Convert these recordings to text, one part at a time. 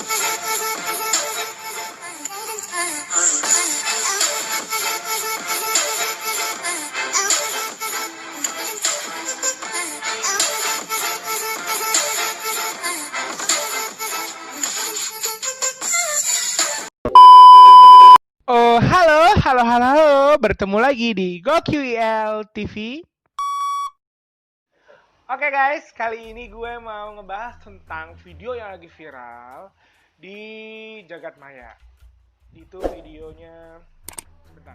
Oh, halo, bertemu lagi di GoQL TV. Oke guys, kali ini gue mau ngebahas tentang video yang lagi viral di jagat maya. Itu videonya, sebentar.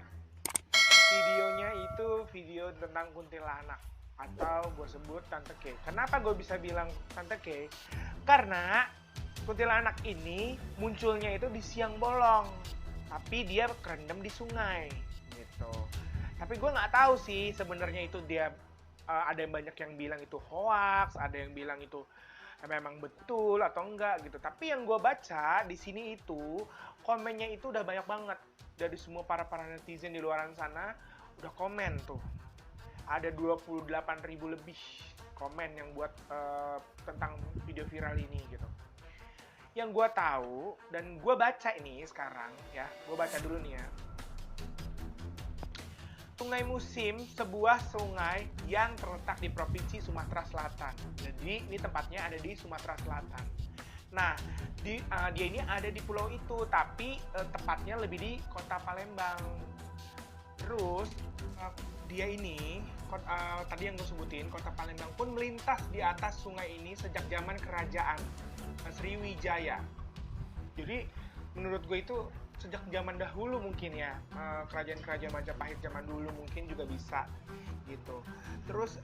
Videonya itu video tentang kuntilanak atau gue sebut Tante K. Kenapa gue bisa bilang Tante K? Karena kuntilanak ini munculnya itu di siang bolong, tapi dia kerendam di sungai gitu. Tapi gue nggak tahu sih sebenarnya itu dia ada yang banyak yang bilang itu hoax, ada yang bilang itu memang betul atau enggak gitu. Tapi yang gue baca di sini itu komennya itu udah banyak banget dari semua para netizen di luaran sana udah komen tuh. Ada 28.000 lebih komen yang buat tentang video viral ini gitu. Yang gue tahu dan gue baca ini sekarang ya, gue baca dulu nih ya. Sungai Musim, sebuah sungai yang terletak di Provinsi Sumatera Selatan. Jadi ini tempatnya ada di Sumatera Selatan. Nah, dia ini ada di pulau itu, tapi tepatnya lebih di Kota Palembang. Terus dia ini tadi yang gue sebutin, Kota Palembang pun melintas di atas sungai ini sejak zaman kerajaan Sriwijaya. Jadi menurut gue itu sejak zaman dahulu mungkin ya, kerajaan-kerajaan Majapahit zaman dulu mungkin juga bisa gitu. Terus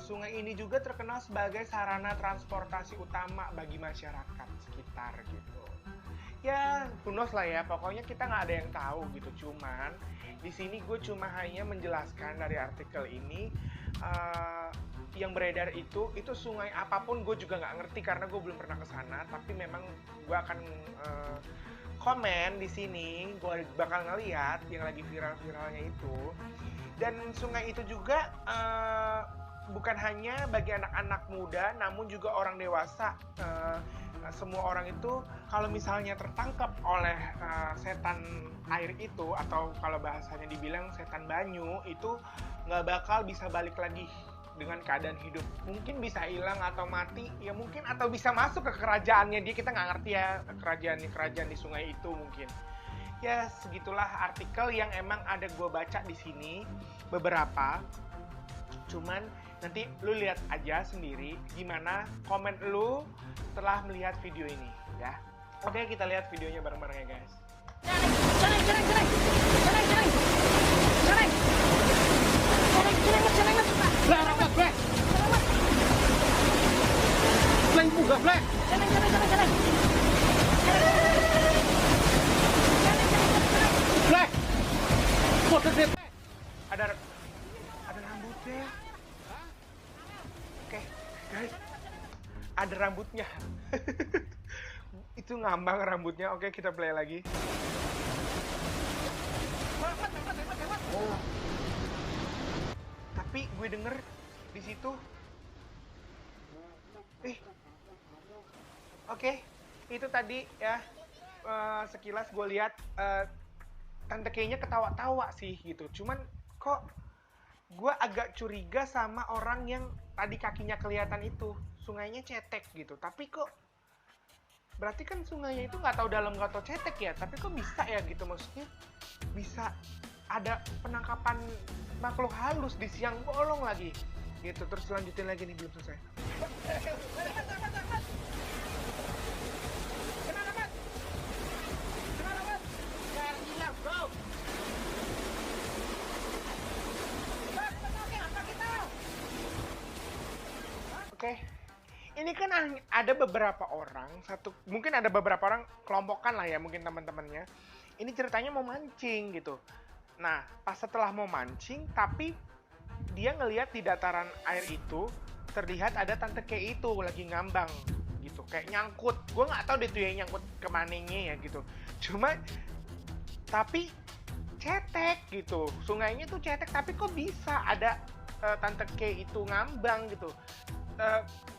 sungai ini juga terkenal sebagai sarana transportasi utama bagi masyarakat sekitar gitu. Ya, who knows lah ya, pokoknya kita nggak ada yang tahu gitu. Cuman di sini gue cuma hanya menjelaskan dari artikel ini yang beredar itu sungai apapun gue juga nggak ngerti karena gue belum pernah ke sana. Tapi memang gue akan komen di sini, gue bakal ngeliat yang lagi viral-viralnya itu. Dan sungai itu juga bukan hanya bagi anak-anak muda, namun juga orang dewasa. Semua orang itu kalau misalnya tertangkap oleh setan air itu, atau kalau bahasanya dibilang setan banyu, itu nggak bakal bisa balik lagi dengan keadaan hidup. Mungkin bisa hilang atau mati, ya mungkin, atau bisa masuk ke kerajaannya dia, kita nggak ngerti ya, kerajaan di sungai itu mungkin. Ya segitulah artikel yang emang ada gue baca di sini beberapa. Cuman nanti lu lihat aja sendiri gimana komen lu setelah melihat video ini ya. Oke, kita lihat videonya bareng-bareng ya guys. Ada rambutnya. Oke, guys. Ada rambutnya. Itu ngambang rambutnya. Oke, kita play lagi. Tapi gue denger di situ. Oke, itu tadi ya, sekilas gue lihat Tante K-nya ketawa-tawa sih gitu. Cuman kok gue agak curiga sama orang yang tadi kakinya kelihatan itu. Sungainya cetek gitu. Tapi kok berarti kan sungainya itu nggak tahu dalam nggak tahu cetek ya. Tapi kok bisa ya gitu, maksudnya bisa ada penangkapan makhluk halus di siang bolong lagi gitu. Terus lanjutin lagi nih, belum selesai. Oke, ini kan ada beberapa orang, mungkin ada beberapa orang kelompokan lah ya, mungkin teman-temannya. Ini ceritanya mau mancing gitu. Nah, pas setelah mau mancing, tapi dia ngelihat di dataran air itu terlihat ada Tante K itu lagi ngambang gitu, kayak nyangkut. Gue nggak tahu deh tuh ya nyangkut kemananya ya gitu. Cuma tapi cetek gitu, sungainya tuh cetek, tapi kok bisa ada Tante K itu ngambang gitu.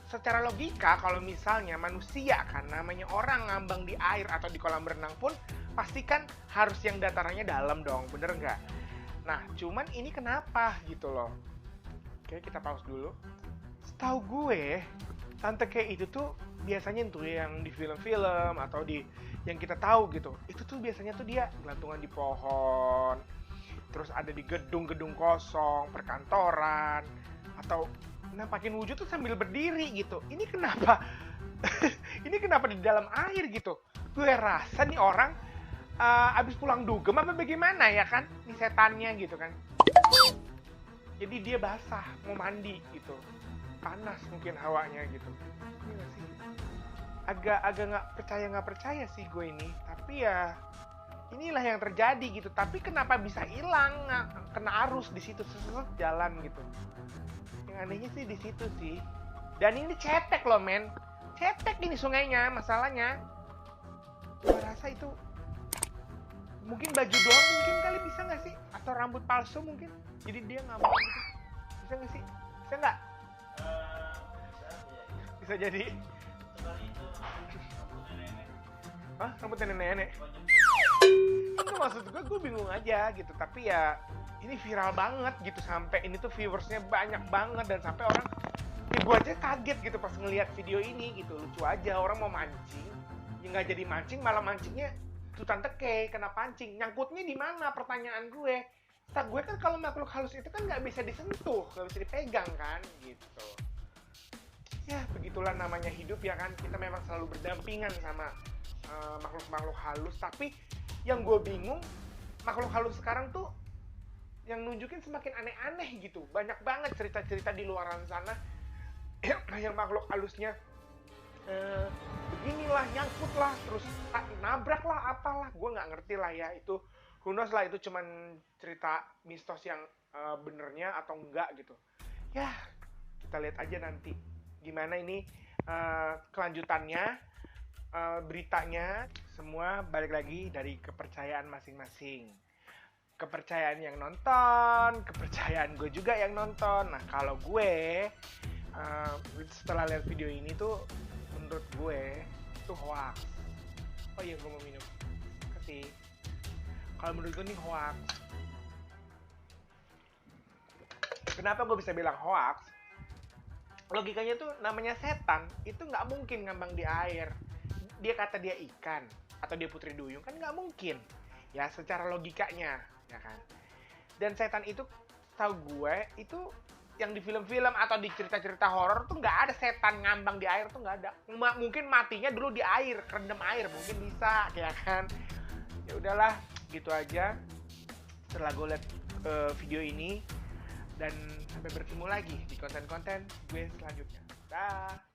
secara logika kalau misalnya manusia kan namanya orang ngambang di air atau di kolam renang pun pasti kan harus yang datarannya dalam dong, bener nggak? Nah, cuman ini kenapa gitu loh. Oke, kita pause dulu. Setahu gue, Tante K itu tuh biasanya tuh yang di film-film atau di yang kita tahu gitu, itu tuh biasanya tuh dia gelantungan di pohon, terus ada di gedung-gedung kosong, perkantoran, atau nampakin wujud tuh sambil berdiri gitu. Ini kenapa? Ini kenapa di dalam air gitu? Gue rasa nih orang abis pulang dugem apa bagaimana ya kan? Nih setannya gitu kan. Jadi dia basah, mau mandi gitu. Panas mungkin hawanya gitu. Ini gak sih? Agak nggak percaya sih gue ini. Tapi ya inilah yang terjadi gitu. Tapi kenapa bisa hilang? Kena arus di situ seset jalan gitu. Yang anehnya sih di situ sih. Dan ini cetek loh men. Cetek ini sungainya masalahnya. Gue rasa itu mungkin baju doang mungkin kali, bisa nggak sih? Atau rambut palsu mungkin. Jadi dia ngambang gitu. Bisa nggak sih? Bisa nggak? Bisa jadi. Hah? Rambut nenek-nenek? Itu maksud gue bingung aja gitu. Tapi ya ini viral banget gitu. Sampai ini tuh viewersnya banyak banget. Dan sampai orang, ya gue aja kaget gitu pas ngelihat video ini gitu. Lucu aja, orang mau mancing, ya nggak jadi mancing, malah mancingnya tuh Tante K kena pancing. Nyangkutnya di mana pertanyaan gue? Tak gue kan kalau makhluk halus itu kan nggak bisa disentuh, nggak bisa dipegang kan gitu. Ya begitulah namanya hidup ya kan, kita memang selalu berdampingan sama makhluk-makhluk halus. Tapi yang gue bingung, makhluk halus sekarang tuh yang nunjukin semakin aneh-aneh gitu. Banyak banget cerita-cerita di luaran sana yang makhluk halusnya beginilah, nyangkut lah, terus nabrak lah, apalah, gue nggak ngerti lah ya. Itu who knows lah, itu cuman cerita mistos yang benernya atau enggak gitu. Ya kita lihat aja nanti gimana ini kelanjutannya. Beritanya semua balik lagi dari kepercayaan masing-masing. Kepercayaan yang nonton, kepercayaan gue juga yang nonton. Nah kalau gue setelah lihat video ini tuh, menurut gue itu hoax. Oh iya, gue mau minum. Kasih. Kalau menurut gue ini hoax. Kenapa gue bisa bilang hoax? Logikanya tuh namanya setan itu nggak mungkin ngambang di air. Dia kata dia ikan atau dia putri duyung kan nggak mungkin ya secara logikanya ya kan. Dan setan itu tahu gue itu yang di film-film atau di cerita-cerita horor tuh nggak ada setan ngambang di air tuh, nggak ada. Mungkin matinya dulu di air, kerendam air mungkin bisa ya kan. Ya udahlah gitu aja setelah gue liat video ini, dan sampai bertemu lagi di konten-konten gue selanjutnya. Dah.